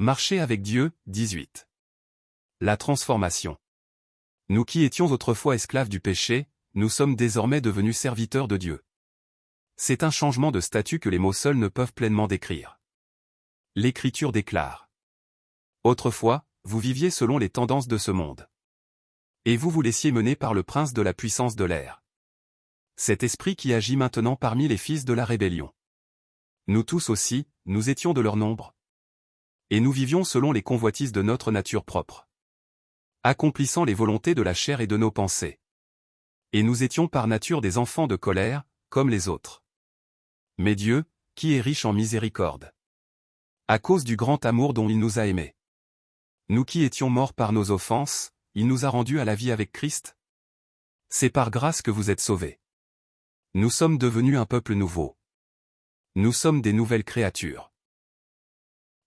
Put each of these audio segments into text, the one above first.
Marcher avec Dieu, 18. La transformation. Nous qui étions autrefois esclaves du péché, nous sommes désormais devenus serviteurs de Dieu. C'est un changement de statut que les mots seuls ne peuvent pleinement décrire. L'Écriture déclare. Autrefois, vous viviez selon les tendances de ce monde. Et vous vous laissiez mener par le prince de la puissance de l'air. Cet esprit qui agit maintenant parmi les fils de la rébellion. Nous tous aussi, nous étions de leur nombre. Et nous vivions selon les convoitises de notre nature propre. Accomplissant les volontés de la chair et de nos pensées. Et nous étions par nature des enfants de colère, comme les autres. Mais Dieu, qui est riche en miséricorde. À cause du grand amour dont il nous a aimés. Nous qui étions morts par nos offenses, il nous a rendus à la vie avec Christ. C'est par grâce que vous êtes sauvés. Nous sommes devenus un peuple nouveau. Nous sommes des nouvelles créatures.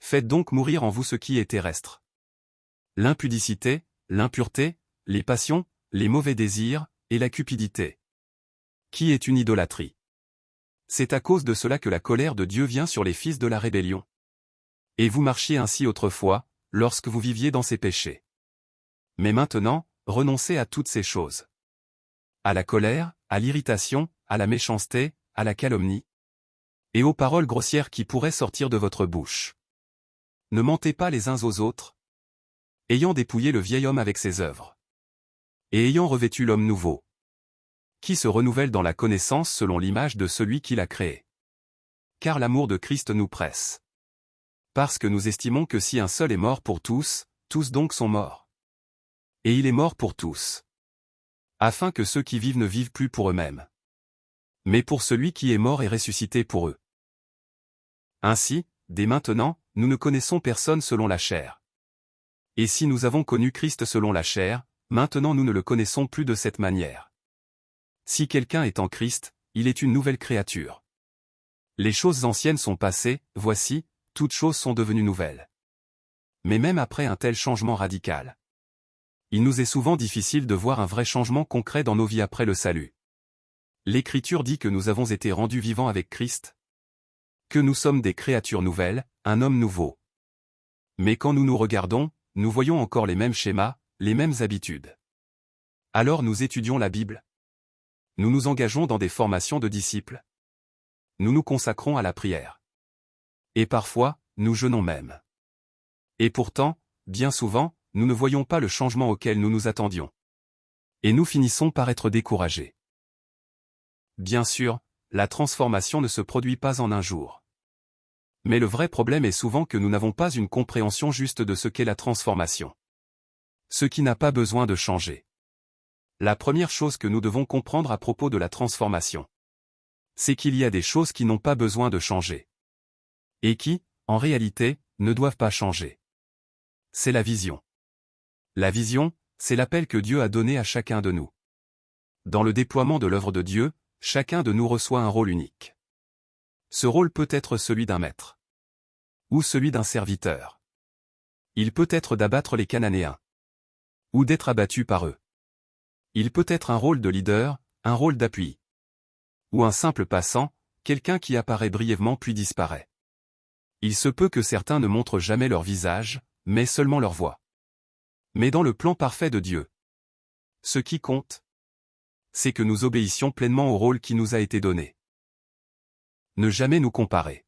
Faites donc mourir en vous ce qui est terrestre. L'impudicité, l'impureté, les passions, les mauvais désirs, et la cupidité. Qui est une idolâtrie. C'est à cause de cela que la colère de Dieu vient sur les fils de la rébellion. Et vous marchiez ainsi autrefois, lorsque vous viviez dans ces péchés. Mais maintenant, renoncez à toutes ces choses. À la colère, à l'irritation, à la méchanceté, à la calomnie. Et aux paroles grossières qui pourraient sortir de votre bouche. Ne mentez pas les uns aux autres. Ayant dépouillé le vieil homme avec ses œuvres. Et ayant revêtu l'homme nouveau. Qui se renouvelle dans la connaissance selon l'image de celui qui l'a créé. Car l'amour de Christ nous presse. Parce que nous estimons que si un seul est mort pour tous, tous donc sont morts. Et il est mort pour tous. Afin que ceux qui vivent ne vivent plus pour eux-mêmes. Mais pour celui qui est mort et ressuscité pour eux. Ainsi, dès maintenant, nous ne connaissons personne selon la chair. Et si nous avons connu Christ selon la chair, maintenant nous ne le connaissons plus de cette manière. Si quelqu'un est en Christ, il est une nouvelle créature. Les choses anciennes sont passées, voici, toutes choses sont devenues nouvelles. Mais même après un tel changement radical, il nous est souvent difficile de voir un vrai changement concret dans nos vies après le salut. L'Écriture dit que nous avons été rendus vivants avec Christ, que nous sommes des créatures nouvelles, un homme nouveau. Mais quand nous nous regardons, nous voyons encore les mêmes schémas, les mêmes habitudes. Alors nous étudions la Bible. Nous nous engageons dans des formations de disciples. Nous nous consacrons à la prière. Et parfois, nous jeûnons même. Et pourtant, bien souvent, nous ne voyons pas le changement auquel nous nous attendions. Et nous finissons par être découragés. Bien sûr, la transformation ne se produit pas en un jour. Mais le vrai problème est souvent que nous n'avons pas une compréhension juste de ce qu'est la transformation. Ce qui n'a pas besoin de changer. La première chose que nous devons comprendre à propos de la transformation, c'est qu'il y a des choses qui n'ont pas besoin de changer. Et qui, en réalité, ne doivent pas changer. C'est la vision. La vision, c'est l'appel que Dieu a donné à chacun de nous. Dans le déploiement de l'œuvre de Dieu, chacun de nous reçoit un rôle unique. Ce rôle peut être celui d'un maître. Ou celui d'un serviteur. Il peut être d'abattre les Cananéens. Ou d'être abattu par eux. Il peut être un rôle de leader, un rôle d'appui. Ou un simple passant, quelqu'un qui apparaît brièvement puis disparaît. Il se peut que certains ne montrent jamais leur visage, mais seulement leur voix. Mais dans le plan parfait de Dieu, ce qui compte, c'est que nous obéissions pleinement au rôle qui nous a été donné. Ne jamais nous comparer.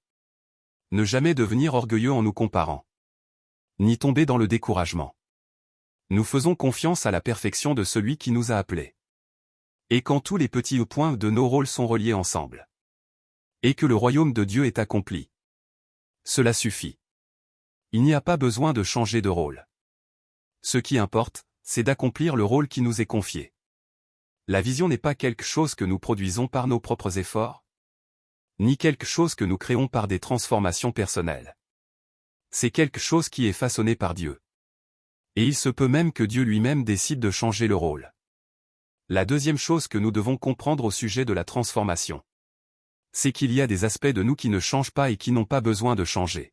Ne jamais devenir orgueilleux en nous comparant. Ni tomber dans le découragement. Nous faisons confiance à la perfection de celui qui nous a appelés. Et quand tous les petits points de nos rôles sont reliés ensemble. Et que le royaume de Dieu est accompli. Cela suffit. Il n'y a pas besoin de changer de rôle. Ce qui importe, c'est d'accomplir le rôle qui nous est confié. La vision n'est pas quelque chose que nous produisons par nos propres efforts, ni quelque chose que nous créons par des transformations personnelles. C'est quelque chose qui est façonné par Dieu. Et il se peut même que Dieu lui-même décide de changer le rôle. La deuxième chose que nous devons comprendre au sujet de la transformation, c'est qu'il y a des aspects de nous qui ne changent pas et qui n'ont pas besoin de changer.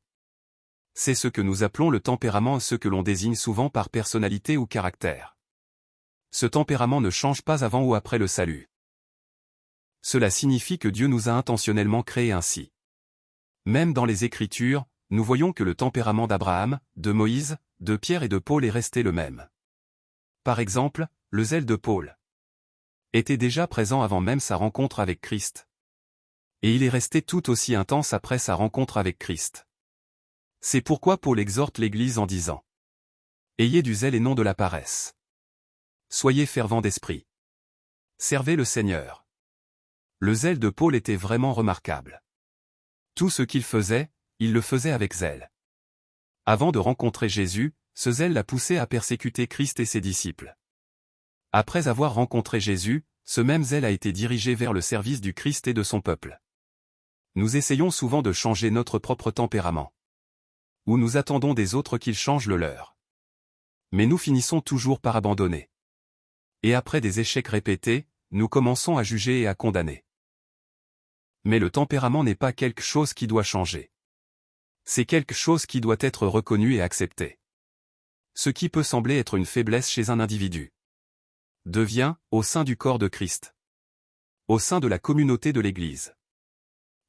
C'est ce que nous appelons le tempérament, ce que l'on désigne souvent par personnalité ou caractère. Ce tempérament ne change pas avant ou après le salut. Cela signifie que Dieu nous a intentionnellement créés ainsi. Même dans les Écritures, nous voyons que le tempérament d'Abraham, de Moïse, de Pierre et de Paul est resté le même. Par exemple, le zèle de Paul était déjà présent avant même sa rencontre avec Christ. Et il est resté tout aussi intense après sa rencontre avec Christ. C'est pourquoi Paul exhorte l'Église en disant : ayez du zèle et non de la paresse. Soyez fervents d'esprit. Servez le Seigneur. Le zèle de Paul était vraiment remarquable. Tout ce qu'il faisait, il le faisait avec zèle. Avant de rencontrer Jésus, ce zèle l'a poussé à persécuter Christ et ses disciples. Après avoir rencontré Jésus, ce même zèle a été dirigé vers le service du Christ et de son peuple. Nous essayons souvent de changer notre propre tempérament. Ou nous attendons des autres qu'ils changent le leur. Mais nous finissons toujours par abandonner. Et après des échecs répétés, nous commençons à juger et à condamner. Mais le tempérament n'est pas quelque chose qui doit changer. C'est quelque chose qui doit être reconnu et accepté. Ce qui peut sembler être une faiblesse chez un individu devient, au sein du corps de Christ, au sein de la communauté de l'Église,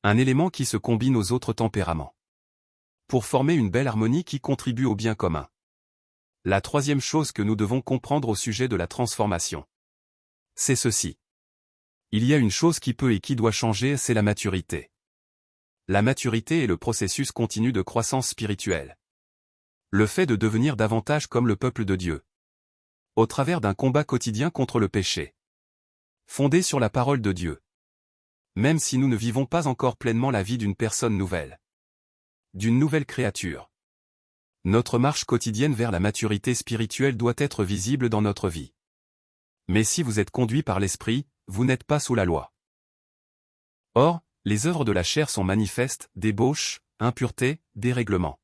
un élément qui se combine aux autres tempéraments, pour former une belle harmonie qui contribue au bien commun. La troisième chose que nous devons comprendre au sujet de la transformation, c'est ceci. Il y a une chose qui peut et qui doit changer, c'est la maturité. La maturité est le processus continu de croissance spirituelle. Le fait de devenir davantage comme le peuple de Dieu, au travers d'un combat quotidien contre le péché, fondé sur la parole de Dieu. Même si nous ne vivons pas encore pleinement la vie d'une personne nouvelle, d'une nouvelle créature, notre marche quotidienne vers la maturité spirituelle doit être visible dans notre vie. Mais si vous êtes conduit par l'Esprit, vous n'êtes pas sous la loi. Or, les œuvres de la chair sont manifestes: débauche, impureté, dérèglement,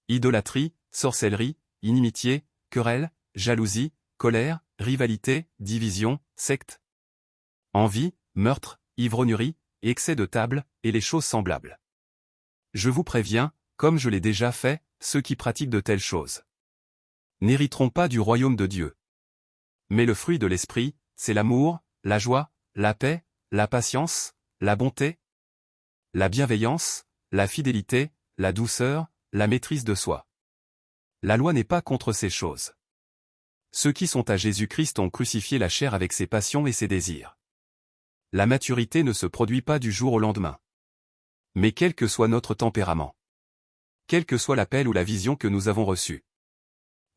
idolâtrie, sorcellerie, inimitié, querelle, jalousie, colère, rivalité, division, secte, envie, meurtre, ivrognerie, excès de table, et les choses semblables. Je vous préviens, comme je l'ai déjà fait, ceux qui pratiquent de telles choses n'hériteront pas du royaume de Dieu. Mais le fruit de l'esprit, c'est l'amour, la joie, la paix, la patience, la bonté, la bienveillance, la fidélité, la douceur, la maîtrise de soi. La loi n'est pas contre ces choses. Ceux qui sont à Jésus-Christ ont crucifié la chair avec ses passions et ses désirs. La maturité ne se produit pas du jour au lendemain. Mais quel que soit notre tempérament, quel que soit l'appel ou la vision que nous avons reçue,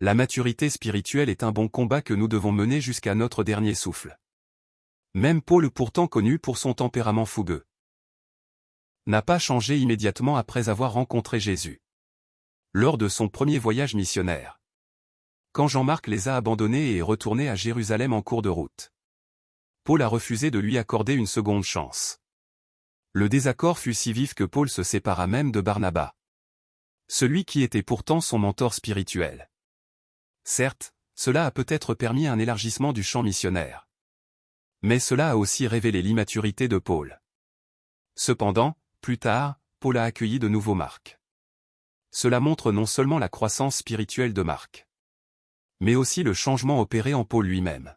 la maturité spirituelle est un bon combat que nous devons mener jusqu'à notre dernier souffle. Même Paul, pourtant connu pour son tempérament fougueux, n'a pas changé immédiatement après avoir rencontré Jésus. Lors de son premier voyage missionnaire, quand Jean-Marc les a abandonnés et est retourné à Jérusalem en cours de route, Paul a refusé de lui accorder une seconde chance. Le désaccord fut si vif que Paul se sépara même de Barnabas, celui qui était pourtant son mentor spirituel. Certes, cela a peut-être permis un élargissement du champ missionnaire. Mais cela a aussi révélé l'immaturité de Paul. Cependant, plus tard, Paul a accueilli de nouveaux Marc. Cela montre non seulement la croissance spirituelle de Marc, mais aussi le changement opéré en Paul lui-même.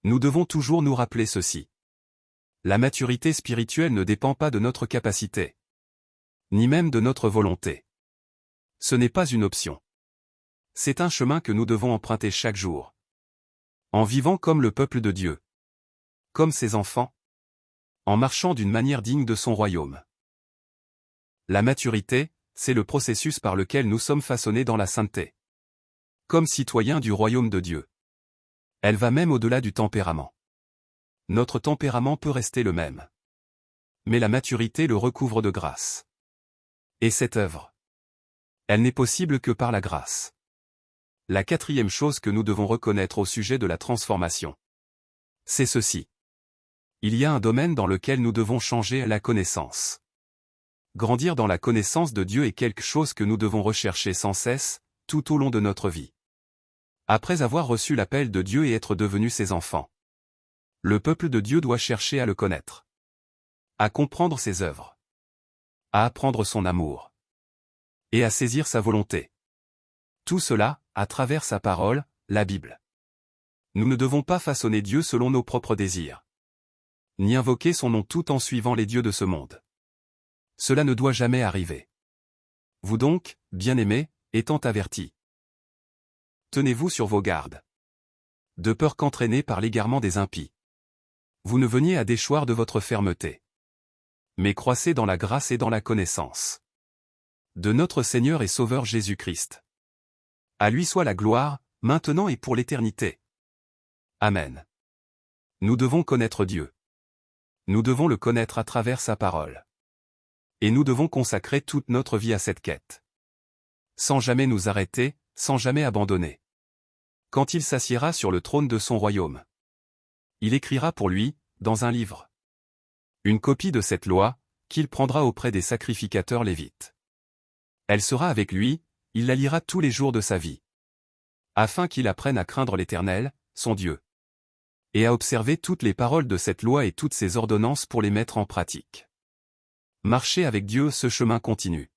Nous devons toujours nous rappeler ceci. La maturité spirituelle ne dépend pas de notre capacité, ni même de notre volonté. Ce n'est pas une option. C'est un chemin que nous devons emprunter chaque jour, en vivant comme le peuple de Dieu, comme ses enfants, en marchant d'une manière digne de son royaume. La maturité, c'est le processus par lequel nous sommes façonnés dans la sainteté, comme citoyens du royaume de Dieu. Elle va même au-delà du tempérament. Notre tempérament peut rester le même, mais la maturité le recouvre de grâce. Et cette œuvre, elle n'est possible que par la grâce. La quatrième chose que nous devons reconnaître au sujet de la transformation, c'est ceci. Il y a un domaine dans lequel nous devons changer: la connaissance. Grandir dans la connaissance de Dieu est quelque chose que nous devons rechercher sans cesse, tout au long de notre vie. Après avoir reçu l'appel de Dieu et être devenus ses enfants, le peuple de Dieu doit chercher à le connaître, à comprendre ses œuvres, à apprendre son amour, et à saisir sa volonté. Tout cela, à travers sa parole, la Bible. Nous ne devons pas façonner Dieu selon nos propres désirs, ni invoquer son nom tout en suivant les dieux de ce monde. Cela ne doit jamais arriver. Vous donc, bien-aimés, étant avertis. Tenez-vous sur vos gardes. De peur qu'entraînés par l'égarement des impies, vous ne veniez à déchoir de votre fermeté. Mais croissez dans la grâce et dans la connaissance de notre Seigneur et Sauveur Jésus-Christ. À lui soit la gloire, maintenant et pour l'éternité. Amen. Nous devons connaître Dieu. Nous devons le connaître à travers sa parole. Et nous devons consacrer toute notre vie à cette quête. Sans jamais nous arrêter, sans jamais abandonner. Quand il s'assiera sur le trône de son royaume, il écrira pour lui, dans un livre, une copie de cette loi, qu'il prendra auprès des sacrificateurs lévites. Elle sera avec lui, il la lira tous les jours de sa vie. Afin qu'il apprenne à craindre l'Éternel, son Dieu. Et à observer toutes les paroles de cette loi et toutes ses ordonnances pour les mettre en pratique. Marcher avec Dieu ce chemin continu.